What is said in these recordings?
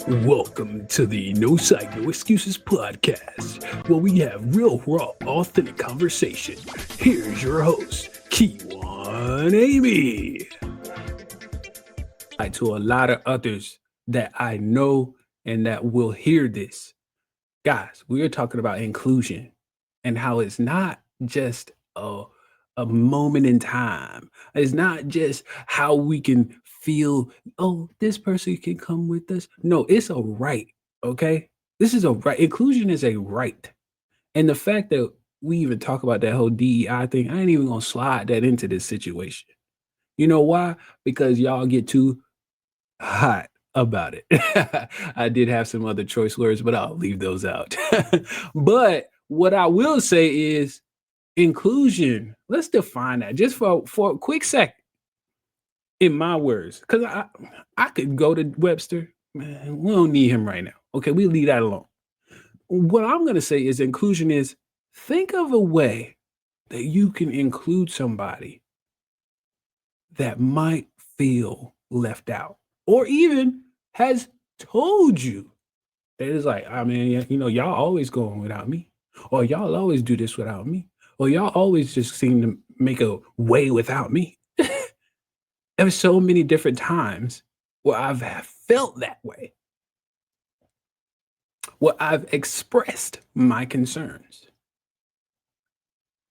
Welcome to the No Psych, No Excuses podcast, where we have real, raw, authentic conversation. Here's your host, Kijuan Amey. To a lot of others that I know and that will hear this. Guys, we are talking about inclusion and how it's not just a moment in time. It's not just how we can feel, oh, this person can come with us. No, it's a right. Okay. This is a right. Inclusion is a right. And the fact that we even talk about that whole DEI thing, I ain't even gonna slide that into this situation. You know why? Because y'all get too hot about it. I did have some other choice words, but I'll leave those out. But what I will say is inclusion. Let's define that just for a quick second in my words. Because I could go to Webster. Man, we don't need him right now. Okay, we leave that alone. What I'm gonna say is inclusion is think of a way that you can include somebody that might feel left out or even has told you that it's like, I mean, y'all always going without me, or y'all always do this without me, or y'all always just seem to make a way without me. There's so many different times where I've felt that way, where I've expressed my concerns,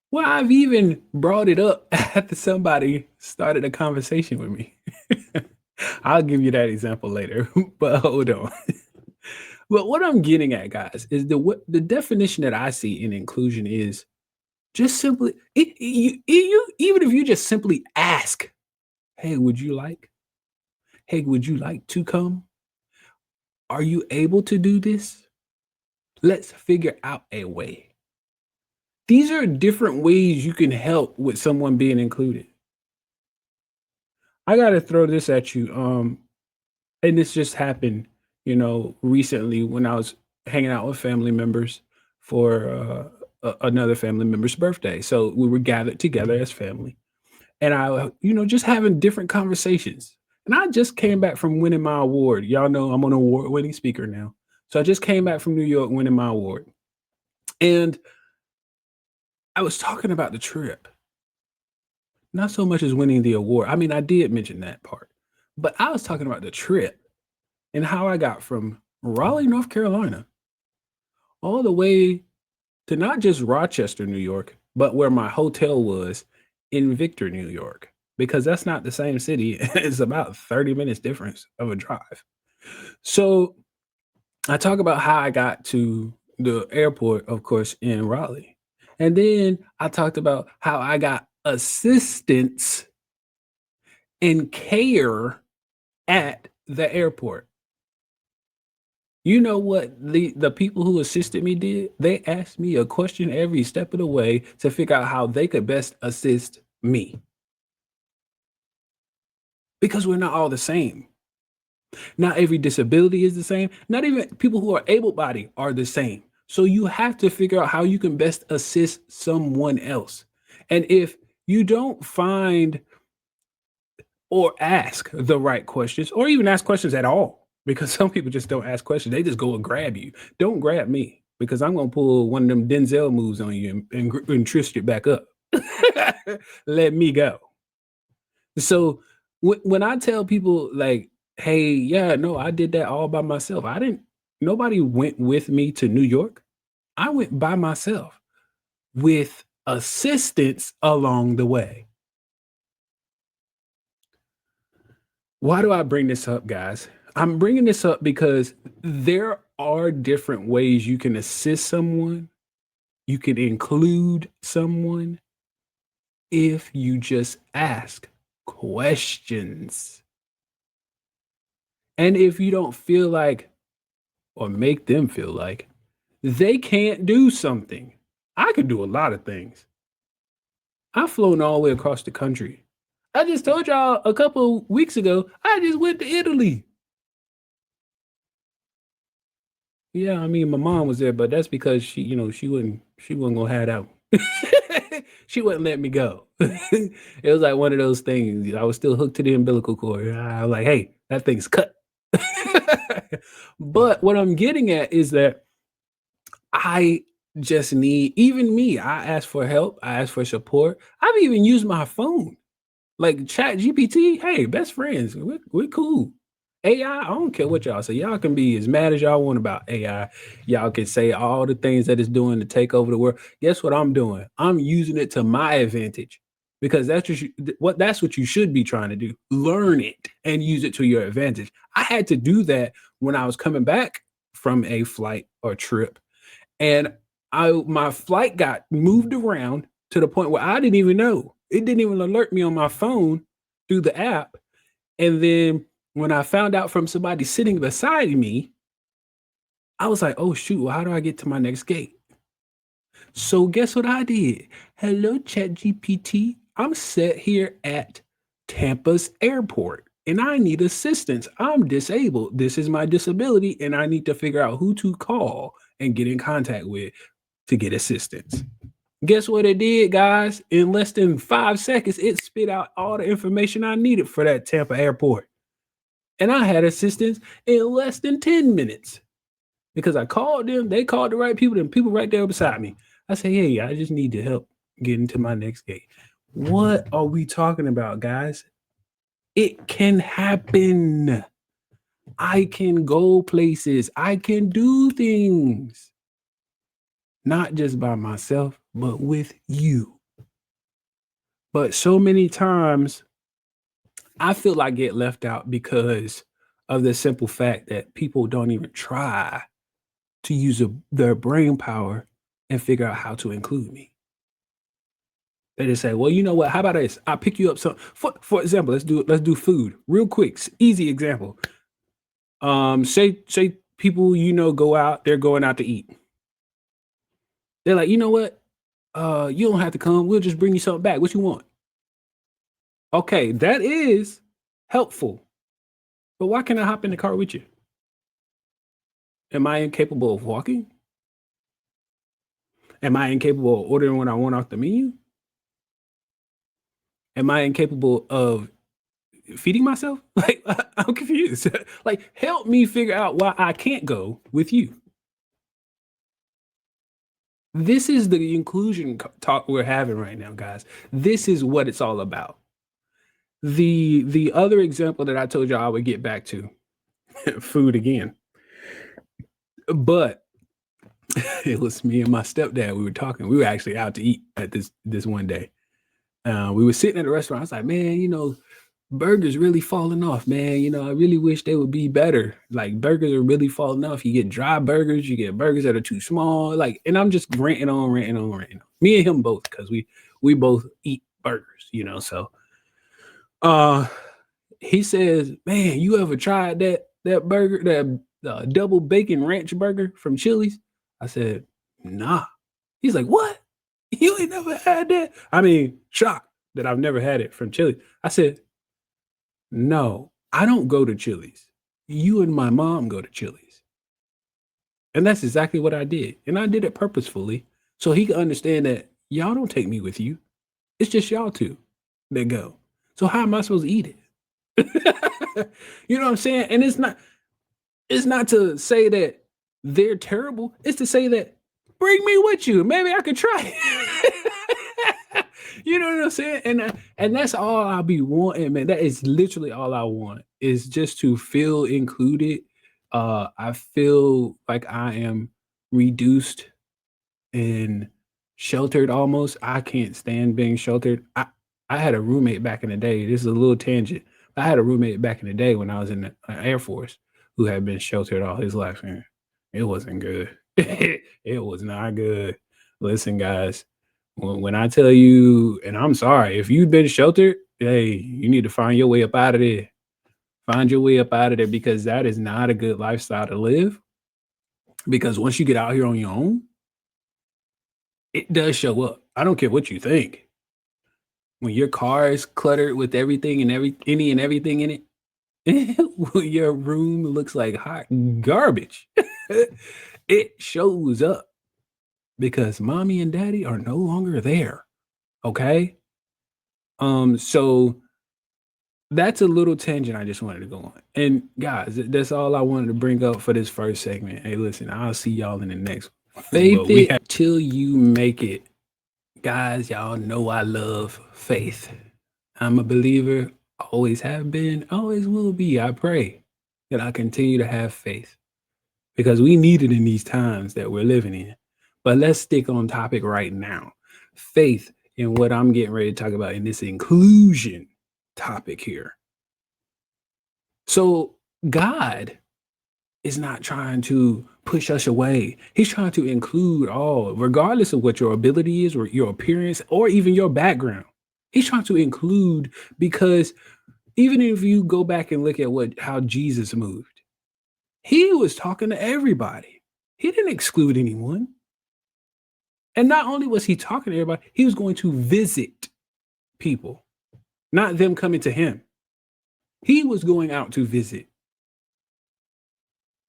where I've even brought it up after somebody started a conversation with me. I'll give you that example later, but hold on. But what I'm getting at, guys, is the definition that I see in inclusion is just simply even if you just simply ask, "Hey, would you like? Hey, would you like to come? Are you able to do this? Let's figure out a way." These are different ways you can help with someone being included. I gotta throw this at you. And this just happened, recently when I was hanging out with family members for another family member's birthday. So we were gathered together as family, and just having different conversations. And I just came back from winning my award. Y'all know I'm an award-winning speaker now. So I just came back from New York winning my award, and I was talking about the trip, not so much as winning the award. I mean, I did mention that part, but I was talking about the trip and how I got from Raleigh, North Carolina, all the way to not just Rochester, New York, but where my hotel was in Victor, New York, because that's not the same city. It's about 30 minutes difference of a drive. So I talk about how I got to the airport, of course, in Raleigh. And then I talked about how I got assistance and care at the airport. You know what the people who assisted me did? They asked me a question every step of the way to figure out how they could best assist me, because we're not all the same. Not every disability is the same. Not even people who are able-bodied are the same. So you have to figure out how you can best assist someone else. And if you don't find or ask the right questions, or even ask questions at all, because some people just don't ask questions. They just go and grab you. Don't grab me, because I'm going to pull one of them Denzel moves on you and twist it back up. Let me go. So when I tell people like, hey, yeah, no, I did that all by myself. Nobody went with me to New York. I went by myself with assistance along the way. Why do I bring this up, guys? I'm bringing this up because there are different ways you can assist someone, you can include someone if you just ask questions. And if you don't feel like, or make them feel like, they can't do something, I can do a lot of things. I've flown all the way across the country. I just told y'all a couple weeks ago, I just went to Italy. Yeah, I mean, my mom was there, but that's because she wasn't gonna have that. She wouldn't let me go. It was like one of those things. I was still hooked to the umbilical cord. I was like, hey, that thing's cut. But what I'm getting at is that I just need, even me, I ask for help, I ask for support. I've even used my phone. Like Chat GPT, hey, best friends, we're cool. AI, I don't care what y'all say. Y'all can be as mad as y'all want about AI. Y'all can say all the things that it's doing to take over the world. Guess what I'm doing? I'm using it to my advantage because that's what you should be trying to do. Learn it and use it to your advantage. I had to do that when I was coming back from a flight or trip, and I my flight got moved around to the point where I didn't even know. It didn't even alert me on my phone through the app. And then when I found out from somebody sitting beside me, I was like, "Oh shoot, well, how do I get to my next gate?" So guess what I did? Hello, ChatGPT. I'm set here at Tampa's airport and I need assistance. I'm disabled. This is my disability, and I need to figure out who to call and get in contact with to get assistance. Guess what it did, guys? In less than 5 seconds, it spit out all the information I needed for that Tampa airport. And I had assistance in less than 10 minutes because I called them. They called the right people, and people right there beside me. I say, hey, I just need to help get into my next gate. What are we talking about, guys? It can happen. I can go places. I can do things, not just by myself, but with you. But so many times I feel I get left out because of the simple fact that people don't even try to use their brain power and figure out how to include me. They just say, "Well, you know what? How about this? I'll pick you up some." For example, let's do food real quick. Easy example. Say people go out. They're going out to eat. They're like, you know what? You don't have to come. We'll just bring you something back. What you want? Okay, that is helpful. But why can't I hop in the car with you? Am I incapable of walking? Am I incapable of ordering what I want off the menu? Am I incapable of feeding myself? Like, I'm confused. Like, help me figure out why I can't go with you. This is the inclusion talk we're having right now, guys. This is what it's all about. The other example that I told you I would get back to, food again. But it was me and my stepdad. We were talking. We were actually out to eat at this one day. We were sitting at a restaurant. I was like, man, burgers really falling off, man. I really wish they would be better. Like burgers are really falling off. You get dry burgers, you get burgers that are too small. Like, and I'm just ranting on, ranting on, ranting on. Me and him both, because we both eat burgers. So uh he says, man, you ever tried that burger, that double bacon ranch burger from Chili's? I said, nah. He's like, what? You ain't never had that? I mean, shocked that I've never had it from Chili's. I said, no, I don't go to Chili's. You and my mom go to Chili's. And that's exactly what I did. And I did it purposefully so he could understand that y'all don't take me with you. It's just y'all two that go. So how am I supposed to eat it? You know what I'm saying? And it's not to say that they're terrible. It's to say that bring me with you. Maybe I could try it. You know what I'm saying? And that's all I'll be wanting, man. That is literally all I want, is just to feel included. I feel like I am reduced and sheltered almost. I can't stand being sheltered. I had a roommate back in the day. This is a little tangent. I had a roommate back in the day when I was in the Air Force who had been sheltered all his life. And it wasn't good. It was not good. Listen, guys, when I tell you, and I'm sorry, if you've been sheltered, hey, you need to find your way up out of there. Find your way up out of there, because that is not a good lifestyle to live. Because once you get out here on your own, it does show up. I don't care what you think. When your car is cluttered with everything and any and everything in it, when your room looks like hot garbage, it shows up because mommy and daddy are no longer there. Okay. So that's a little tangent I just wanted to go on. And guys, that's all I wanted to bring up for this first segment. Hey, listen, I'll see y'all in the next one. Faith But we it have till you make it. Guys, y'all know I love faith. I'm a believer, always have been, always will be. I pray that I continue to have faith because we need it in these times that we're living in. But let's stick on topic right now. Faith in what I'm getting ready to talk about in this inclusion topic here. So, God is not trying to push us away. He's trying to include all, regardless of what your ability is or your appearance or even your background. He's trying to include because even if you go back and look at what how Jesus moved, he was talking to everybody. He didn't exclude anyone. And not only was he talking to everybody, he was going to visit people, not them coming to him. He was going out to visit.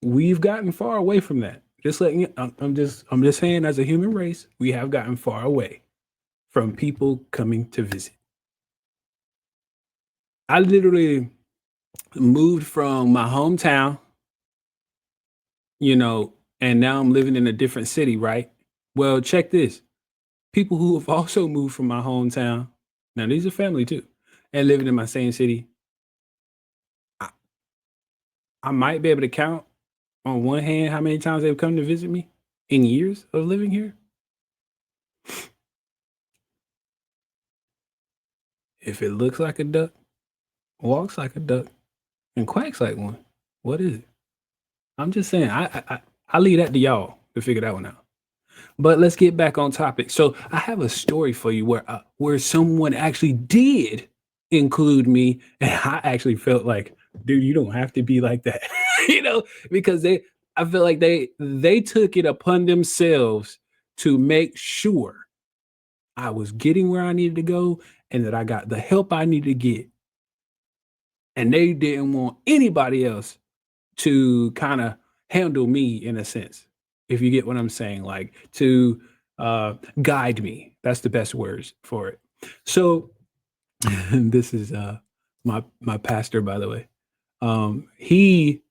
We've gotten far away from that. Just letting you, I'm just saying, as a human race, we have gotten far away from people coming to visit. I literally moved from my hometown, you know, and now I'm living in a different city, right? Well, check this. People who have also moved from my hometown, now these are family too, and living in my same city, I, I might be able to count on one hand how many times they've come to visit me in years of living here. If it looks like a duck, walks like a duck, and quacks like one, what is it? I'm just saying, I leave that to y'all to figure that one out. But let's get back on topic. So I have a story for you where someone actually did include me, and I actually felt like, dude, you don't have to be like that, you know, because I feel like they took it upon themselves to make sure I was getting where I needed to go and that I got the help I needed to get, and they didn't want anybody else to kind of handle me in a sense, if you get what I'm saying, like to guide me. That's the best words for it. So this is my pastor, by the way. He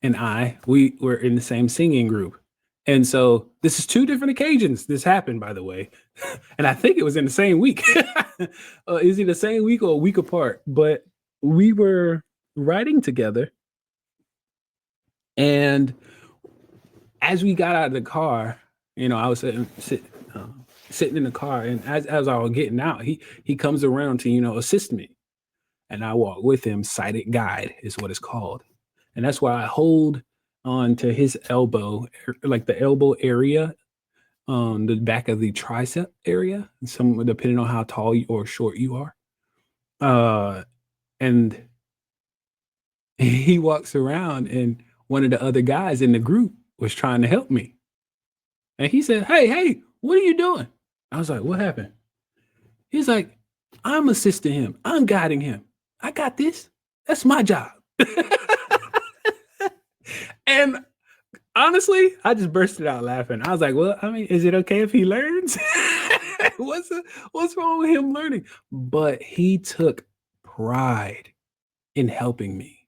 and we were in the same singing group. And so this is two different occasions this happened, by the way. And I think it was in the same week. Is it the same week or a week apart? But we were writing together, and as we got out of the car, you know, I was sitting in the car, and as I was getting out, he comes around to, you know, assist me, and I walk with him. Sighted guide is what it's called, and that's why I hold on to his elbow, like the elbow area, the back of the tricep area, some depending on how tall or short you are. And he walks around, and one of the other guys in the group was trying to help me. And he said, hey, what are you doing? I was like, what happened? He's like, I'm assisting him. I'm guiding him. I got this. That's my job. And honestly, I just bursted out laughing. I was like, well, I mean, is it okay if he learns? what's, what's wrong with him learning? But he took pride in helping me.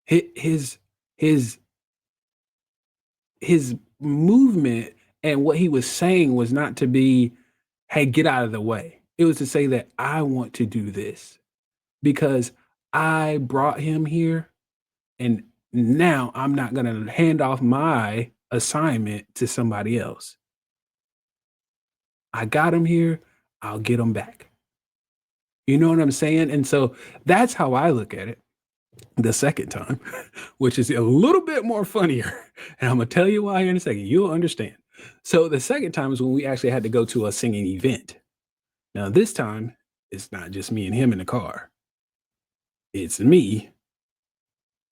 His his his movement and what he was saying was not to be, hey, get out of the way. It was to say that I want to do this because I brought him here, and now I'm not going to hand off my assignment to somebody else. I got him here, I'll get him back. You know what I'm saying? And so that's how I look at it. The second time, which is a little bit more funnier. And I'm going to tell you why in a second. You'll understand. So the second time is when we actually had to go to a singing event. Now, this time, it's not just me and him in the car. It's me,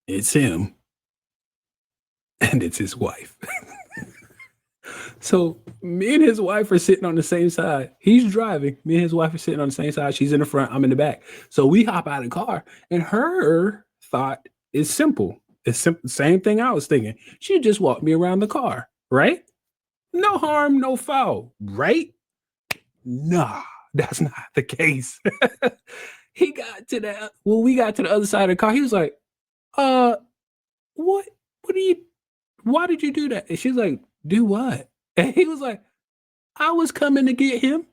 it's him, and it's his wife. So me and his wife are sitting on the same side. He's driving. Me and his wife are sitting on the same side. She's in the front. I'm in the back. So we hop out of the car, and her thought is simple. It's simple. Same thing I was thinking. She just walked me around the car, right? No harm, no foul, right? Nah, that's not the case. he got to the when we got to the other side of the car, he was like, "Uh, what? What are you? Why did you do that?" And she's like, "Do what?" And he was like, "I was coming to get him."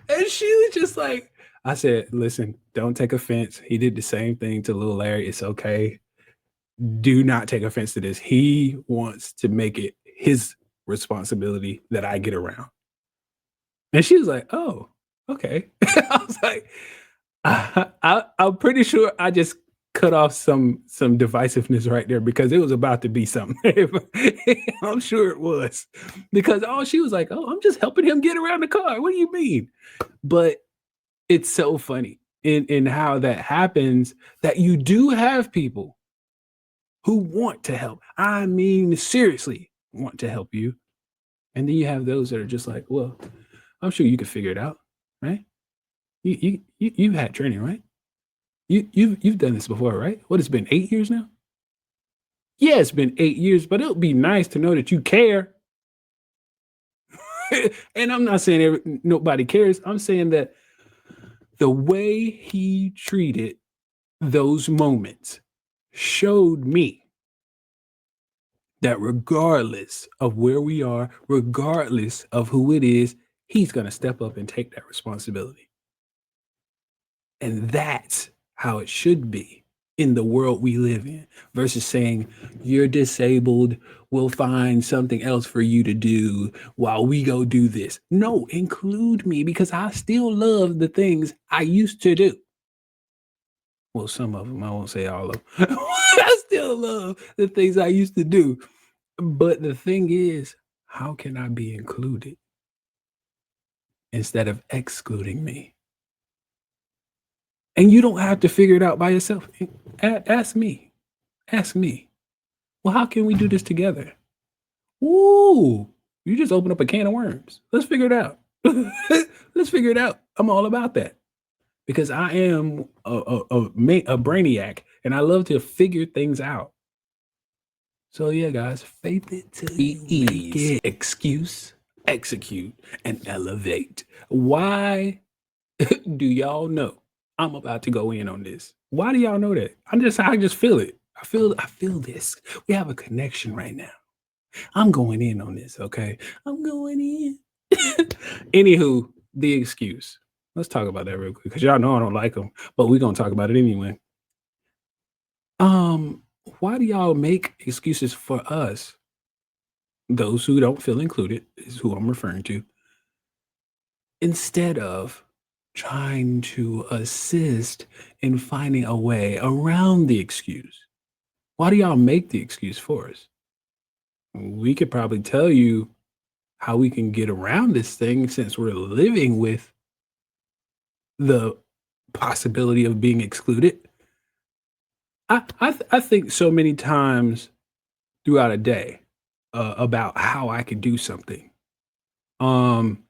And she was just like, I said, "Listen, don't take offense. He did the same thing to little Larry. It's okay. Do not take offense to this. He wants to make it his responsibility that I get around." And she was like, "Oh, okay." I was like, I'm pretty sure I just cut off some divisiveness right there because it was about to be something. I'm sure it was because all she was like, "Oh, I'm just helping him get around the car. What do you mean?" But it's so funny in how that happens that you do have people who want to help. I mean, seriously, want to help you, and then you have those that are just like, "Well, I'm sure you could figure it out, right? You've had training, right? You've done this before, right? What, it's been 8 years now? Yeah, it's been 8 years, but it'll be nice to know that you care." And I'm not saying nobody cares. I'm saying that the way he treated those moments showed me that regardless of where we are, regardless of who it is, he's going to step up and take that responsibility. And that's how it should be in the world we live in versus saying, "You're disabled. We'll find something else for you to do while we go do this." No, include me because I still love the things I used to do. Well, some of them, I won't say all of them. I still love the things I used to do. But the thing is, how can I be included instead of excluding me? And you don't have to figure it out by yourself. Ask me. Ask me. Well, how can we do this together? Ooh, you just open up a can of worms. Let's figure it out. Let's figure it out. I'm all about that because I am a brainiac and I love to figure things out. So yeah, guys, faith it till you make it. Excuse, execute, and elevate. Why do y'all know I'm about to go in on this? Why do y'all know that? I just feel it. I feel this. We have a connection right now. I'm going in on this, okay? I'm going in. Anywho, the excuse. Let's talk about that real quick because y'all know I don't like them, but we're gonna talk about it anyway. Um, why do y'all make excuses for us? Those who don't feel included is who I'm referring to, instead of trying to assist in finding a way around the excuse. Why do y'all make the excuse for us? We could probably tell you how we can get around this thing since we're living with the possibility of being excluded. I think so many times throughout a day about how I could do something. Um,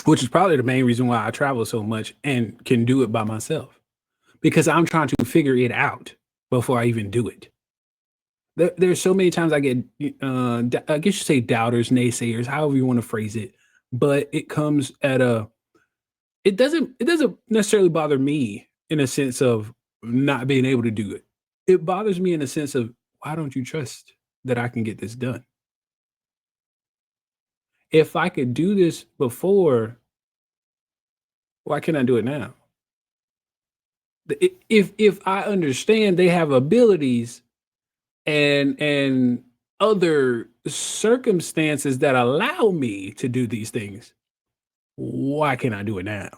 which is probably the main reason why I travel so much and can do it by myself because I'm trying to figure it out before I even do it. There's so many times I get, I guess you say doubters, naysayers, however you want to phrase it, but it comes at a. It doesn't necessarily bother me in a sense of not being able to do it. It bothers me in a sense of why don't you trust that I can get this done? If I could do this before, why can't I do it now? If I understand they have abilities and other circumstances that allow me to do these things, why can't I do it now?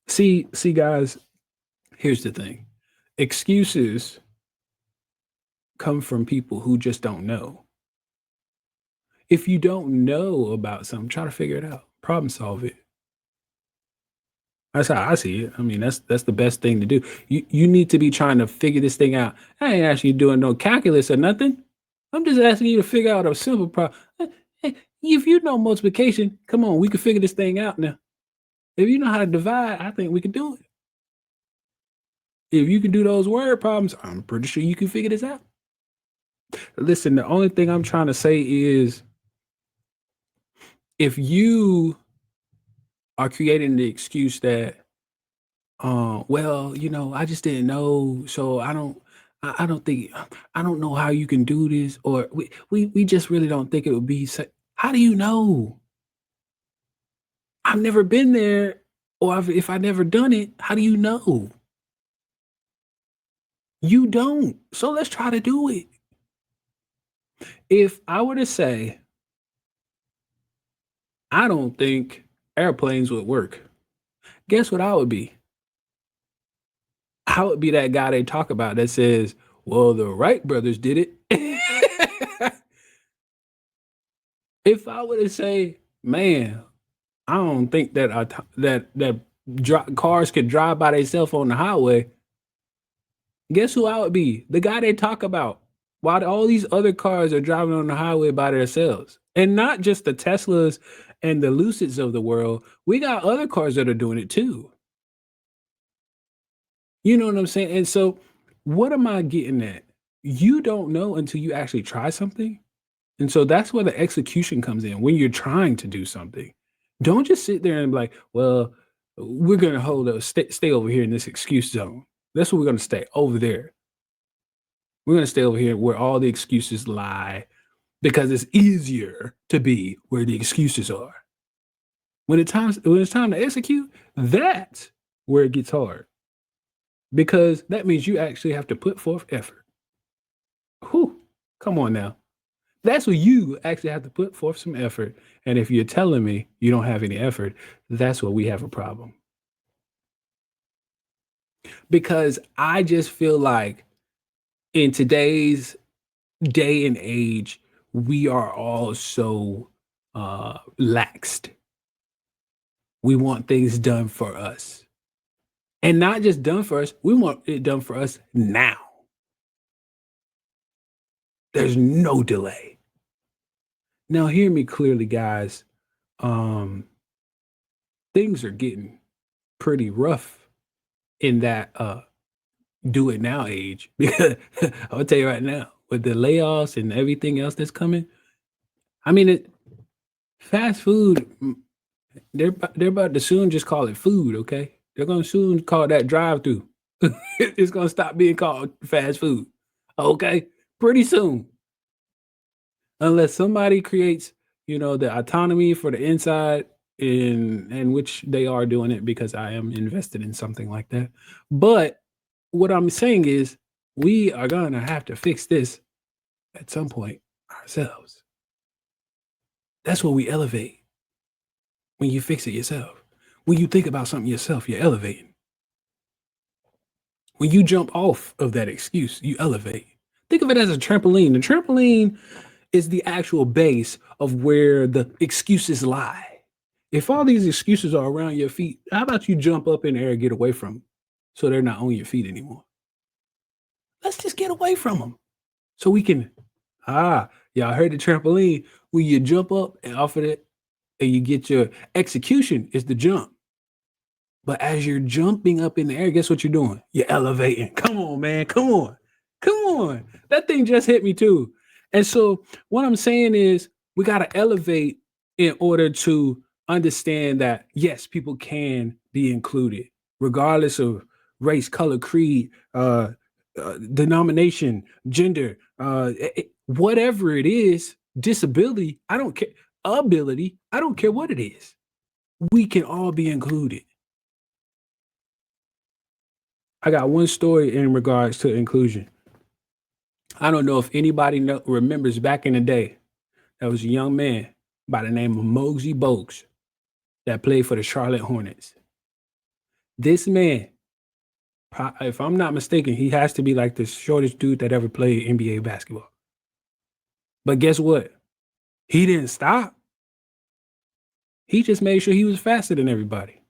See, guys, here's the thing. Excuses come from people who just don't know. If you don't know about something, try to figure it out. Problem solve it. That's how I see it. I mean, that's the best thing to do. You need to be trying to figure this thing out. I ain't actually doing no calculus or nothing. I'm just asking you to figure out a simple problem. Hey, if you know multiplication, come on, we can figure this thing out now. If you know how to divide, I think we can do it. If you can do those word problems, I'm pretty sure you can figure this out. Listen, the only thing I'm trying to say is if you are creating the excuse that Well, I just didn't know, so I don't think I don't know how you can do this, or we just really don't think it would be how do you know? I've never been there, or if I never done it, how do you know? You don't. So let's try to do it. If I were to say, I don't think airplanes would work, guess what I would be? I would be that guy they talk about that says, well, the Wright brothers did it. If I were to say, man, I don't think that cars could drive by themselves on the highway, guess who I would be? The guy they talk about. While all these other cars are driving on the highway by themselves. And not just the Teslas and the Lucids of the world. We got other cars that are doing it too. You know what I'm saying? And so, what am I getting at? You don't know until you actually try something. And so that's where the execution comes in when you're trying to do something. Don't just sit there and be like, well, we're going to stay over here in this excuse zone. That's where we're going to stay over there. We're going to stay over here where all the excuses lie because it's easier to be where the excuses are. When it's time to execute, that's where it gets hard because that means you actually have to put forth effort. Whew, come on now. That's where you actually have to put forth some effort. And if you're telling me you don't have any effort, that's where we have a problem. Because I just feel like in today's day and age, we are all so laxed. We want things done for us. And not just done for us, we want it done for us now. There's no delay. Now hear me clearly, guys. Um, things are getting pretty rough in that do it now age. Because I'll tell you right now, with the layoffs and everything else that's coming, I mean fast food, they're about to soon just call it food, okay? They're gonna soon call that drive through. It's gonna stop being called fast food. Okay? Pretty soon. Unless somebody creates, the autonomy for the inside in which they are doing it because I am invested in something like that. But what I'm saying is we are gonna have to fix this at some point ourselves. That's what we elevate when you fix it yourself. When you think about something yourself, you're elevating. When you jump off of that excuse, you elevate. Think of it as a trampoline. The trampoline is the actual base of where the excuses lie. If all these excuses are around your feet, how about you jump up in the air and get away from them so they're not on your feet anymore? Let's just get away from them so we can, y'all heard the trampoline. When you jump up and off of it and you get your execution is the jump. But as you're jumping up in the air, guess what you're doing? You're elevating. Come on, man. Come on. Come on. That thing just hit me too. And so what I'm saying is we got to elevate in order to understand that, yes, people can be included, regardless of race, color, creed, denomination, gender, whatever it is, disability, I don't care, ability, I don't care what it is. We can all be included. I got one story in regards to inclusion. I don't know if anybody remembers back in the day, there was a young man by the name of Mosey Bogues that played for the Charlotte Hornets. This man, if I'm not mistaken, he has to be like the shortest dude that ever played NBA basketball. But guess what? He didn't stop. He just made sure he was faster than everybody.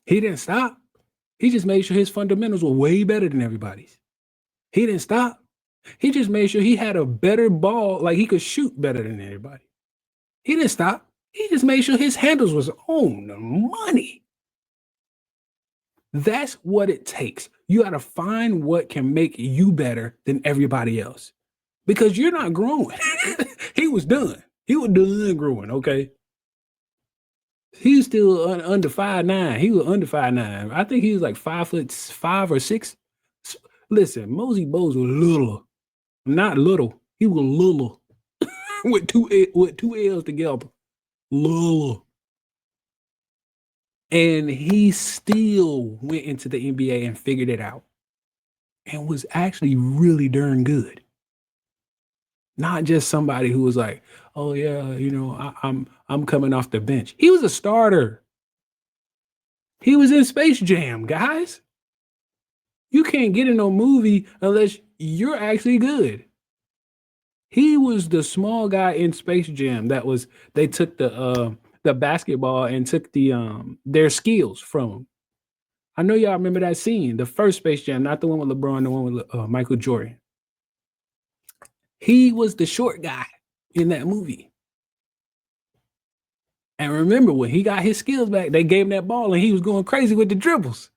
He didn't stop. He just made sure his fundamentals were way better than everybody's. He didn't stop. He just made sure he had a better ball, like he could shoot better than everybody. He didn't stop. He just made sure his handles was on the money. That's what it takes. You got to find what can make you better than everybody else because you're not growing. He was done. He was done growing, okay? He's still under 5'9". He was under 5'9". I think he was like 5'5" or 6". Listen, Mosey Bowes was little, not little. He was little with two L's together, little, and he still went into the NBA and figured it out, and was actually really darn good. Not just somebody who was like, "Oh yeah, I'm coming off the bench." He was a starter. He was in Space Jam, guys. You can't get in no movie unless you're actually good. He was the small guy in Space Jam that was they took the basketball and took their skills from him. I know y'all remember that scene, the first Space Jam, not the one with LeBron, the one with Michael Jordan. He was the short guy in that movie. And remember when he got his skills back, they gave him that ball and he was going crazy with the dribbles.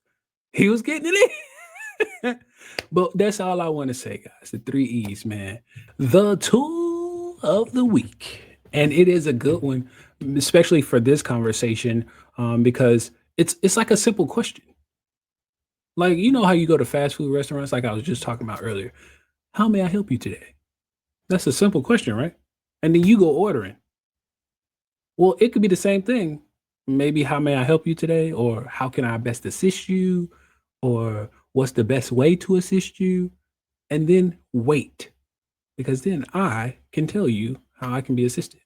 He was getting it in. But that's all I want to say, guys. The 3 E's, man. The tool of the week. And it is a good one, especially for this conversation, because it's like a simple question. Like, you know how you go to fast food restaurants, like I was just talking about earlier. How may I help you today? That's a simple question, right? And then you go ordering. Well, it could be the same thing. Maybe how may I help you today? Or how can I best assist you? Or what's the best way to assist you? And then wait, because then I can tell you how I can be assisted.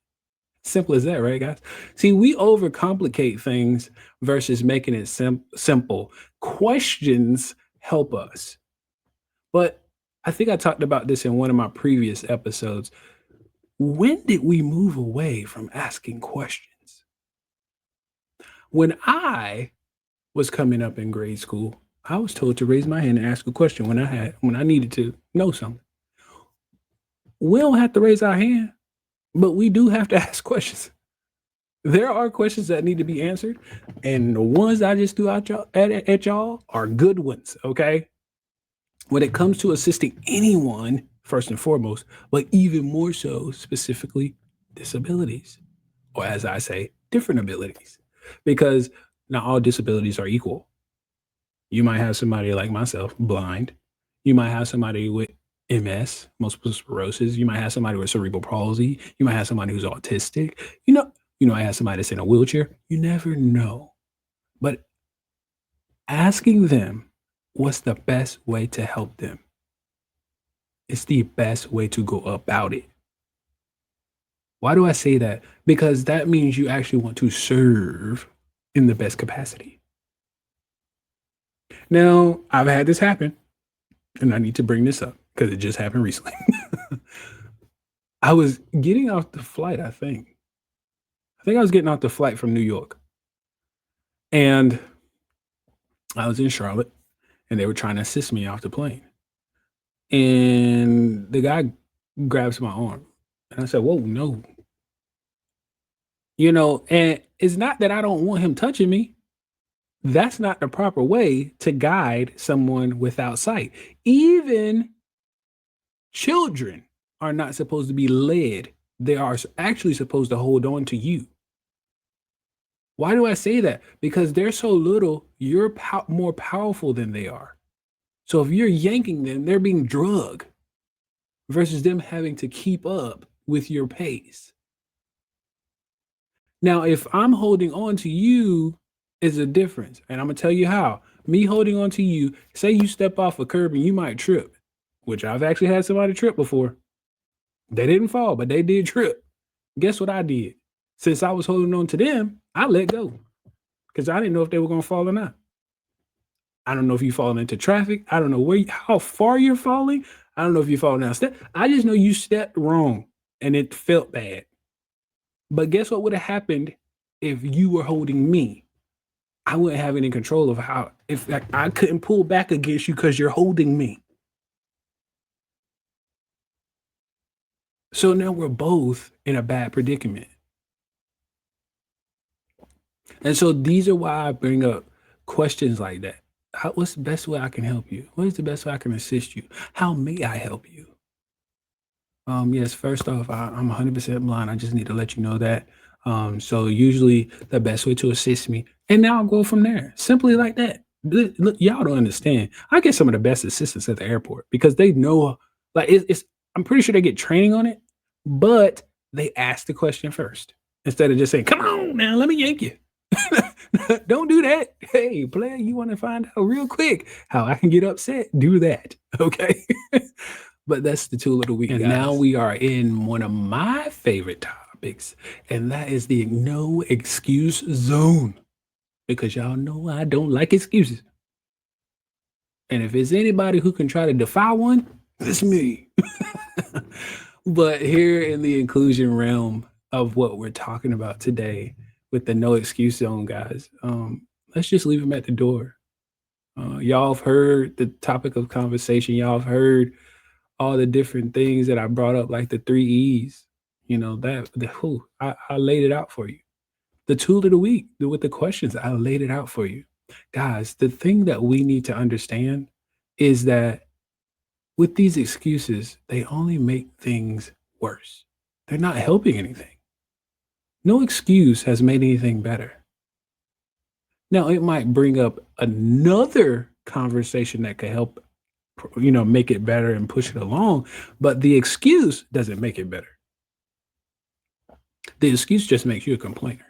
Simple as that, right, guys? See, we overcomplicate things versus making it simple. Questions help us. But I think I talked about this in one of my previous episodes. When did we move away from asking questions? When I was coming up in grade school, I was told to raise my hand and ask a question when I needed to know something. We don't have to raise our hand, but we do have to ask questions. There are questions that need to be answered, and the ones I just threw out at y'all are good ones, okay? When it comes to assisting anyone, first and foremost, but even more so specifically disabilities, or as I say, different abilities, because not all disabilities are equal. You might have somebody like myself, blind. You might have somebody with MS, multiple sclerosis. You might have somebody with cerebral palsy. You might have somebody who's autistic. You know, I have somebody that's in a wheelchair. You never know. But asking them what's the best way to help them is the best way to go about it. Why do I say that? Because that means you actually want to serve in the best capacity. Now, I've had this happen, and I need to bring this up because it just happened recently. I was getting off the flight, I think. I think I was getting off the flight from New York. And I was in Charlotte, and they were trying to assist me off the plane. And the guy grabs my arm. And I said, whoa, no. And it's not that I don't want him touching me. That's not the proper way to guide someone without sight. Even children are not supposed to be led. They are actually supposed to hold on to you. Why do I say that? Because they're so little, you're more powerful than they are. So if you're yanking them, they're being drugged versus them having to keep up with your pace. Now, if I'm holding on to you, is a difference. And I'm going to tell you how. Me holding on to you, say you step off a curb and you might trip, which I've actually had somebody trip before. They didn't fall, but they did trip. Guess what I did? Since I was holding on to them, I let go because I didn't know if they were going to fall or not. I don't know if you fall into traffic. I don't know how far you're falling. I don't know if you're falling down step. I just know you stepped wrong and it felt bad. But guess what would have happened if you were holding me? I wouldn't have any control of if I couldn't pull back against you because you're holding me. So now we're both in a bad predicament. And so these are why I bring up questions like that. What's the best way I can help you? What is the best way I can assist you? How may I help you? Yes, first off, I'm 100% blind. I just need to let you know that. So usually the best way to assist me, and now I'll go from there, simply like that. Look, y'all don't understand. I get some of the best assistants at the airport because they know, like it's. I'm pretty sure they get training on it, but they ask the question first instead of just saying, "Come on now, let me yank you." Don't do that. Hey, player, you want to find out real quick how I can get upset? Do that. Okay. But that's the tool of the week. And now we are in one of my favorite topics, and that is the no excuse zone. Because y'all know I don't like excuses. And if it's anybody who can try to defy one, it's me. But here in the inclusion realm of what we're talking about today with the no excuse zone, guys, let's just leave them at the door. Y'all have heard the topic of conversation. Y'all have heard all the different things that I brought up, like the three E's. You know that I laid it out for you. The tool of the week with the questions, I laid it out for you, guys. The thing that we need to understand is that with these excuses, they only make things worse. They're not helping anything. No excuse has made anything better. Now, it might bring up another conversation that could help, make it better and push it along, but the excuse doesn't make it better. The excuse just makes you a complainer.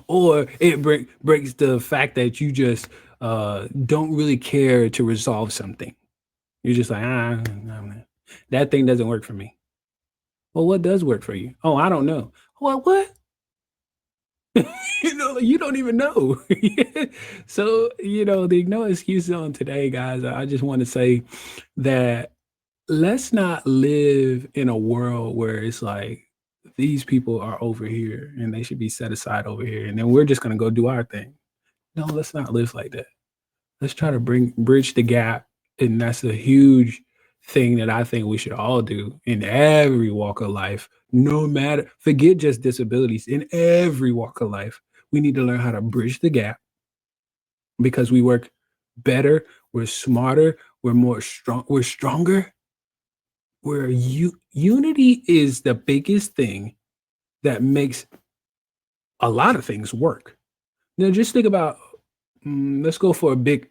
Or it breaks the fact that you just don't really care to resolve something. You're just like, that thing doesn't work for me. Well, what does work for you? Oh, I don't know. Well, what? You don't even know. So, the no excuse on today, guys. I just want to say that let's not live in a world where it's like these people are over here and they should be set aside over here, and then we're just gonna go do our thing. No, let's not live like that. Let's try to bridge the gap, and that's a huge thing that I think we should all do in every walk of life. No matter, forget just disabilities. In every walk of life, we need to learn how to bridge the gap because we work better, we're smarter, we're stronger. Where unity is the biggest thing that makes a lot of things work. Now, just think about, let's go for a big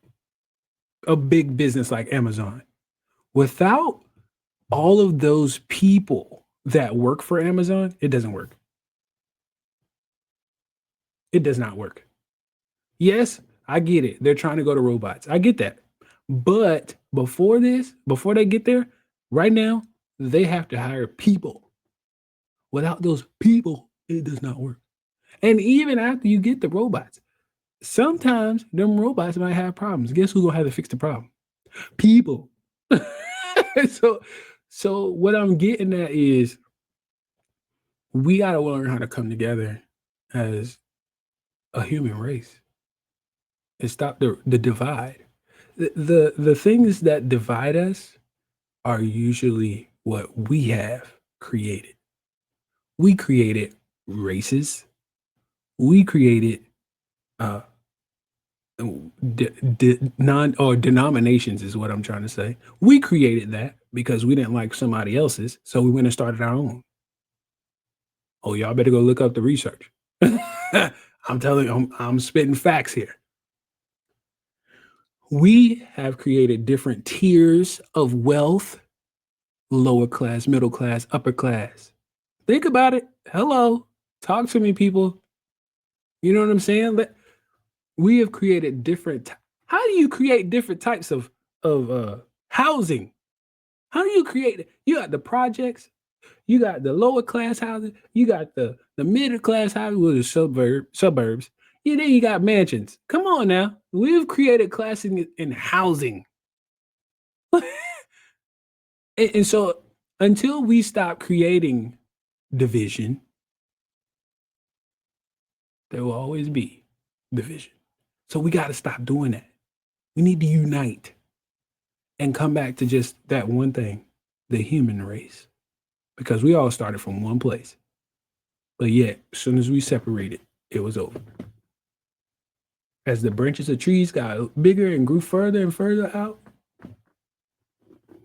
business like Amazon. Without all of those people that work for Amazon, it doesn't work. It does not work. Yes, I get it. They're trying to go to robots. I get that. But before they get there, right now, they have to hire people. Without those people, it does not work. And even after you get the robots, sometimes them robots might have problems. Guess who's gonna have to fix the problem? People. so so what I'm getting at is we gotta learn how to come together as a human race and stop the divide. The things that divide us are usually what we have created. We created races. We created uh non or denominations is what I'm trying to say. We created that because we didn't like somebody else's, so we went and started our own. Oh, y'all better go look up the research. I'm telling you, I'm spitting facts here. We have created different tiers of wealth: lower class, middle class, upper class. Think about it. Hello, talk to me, people. You know what I'm saying? We have created different. How do you create different types of housing? How do you create it? You got the projects, you got the lower class housing, you got the middle class housing with the suburbs. Yeah, then you got mansions. Come on now, we've created classing in housing, and so until we stop creating division, there will always be division. So we got to stop doing that. We need to unite and come back to just that one thing, the human race, because we all started from one place. But yet, as soon as we separated, it was over. As the branches of trees got bigger and grew further and further out,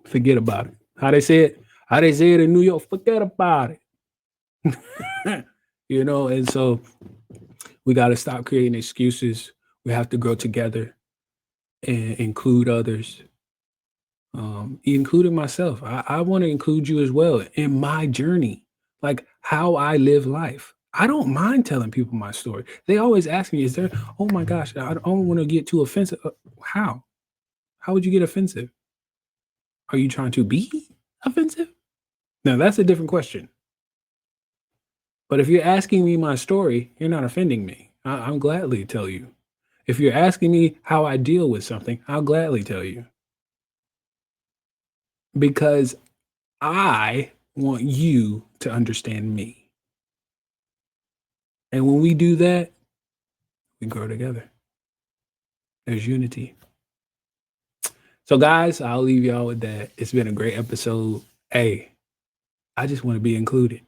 forget about it. How they say it in New York, forget about it. And so we got to stop creating excuses. We have to grow together and include others, including myself. I want to include you as well in my journey, like how I live life. I don't mind telling people my story. They always ask me, is there, oh my gosh, I don't want to get too offensive. How? How would you get offensive? Are you trying to be offensive? Now, that's a different question. But if you're asking me my story, you're not offending me. I'm gladly tell you. If you're asking me how I deal with something, I'll gladly tell you because I want you to understand me. And when we do that, we grow together. There's unity. So, guys, I'll leave y'all with that. It's been a great episode. Hey, I just want to be included.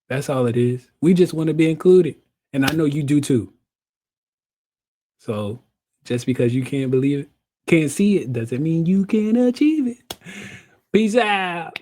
That's all it is. We just want to be included. And I know you do too. So, just because you can't believe it, can't see it, doesn't mean you can't achieve it. Peace out.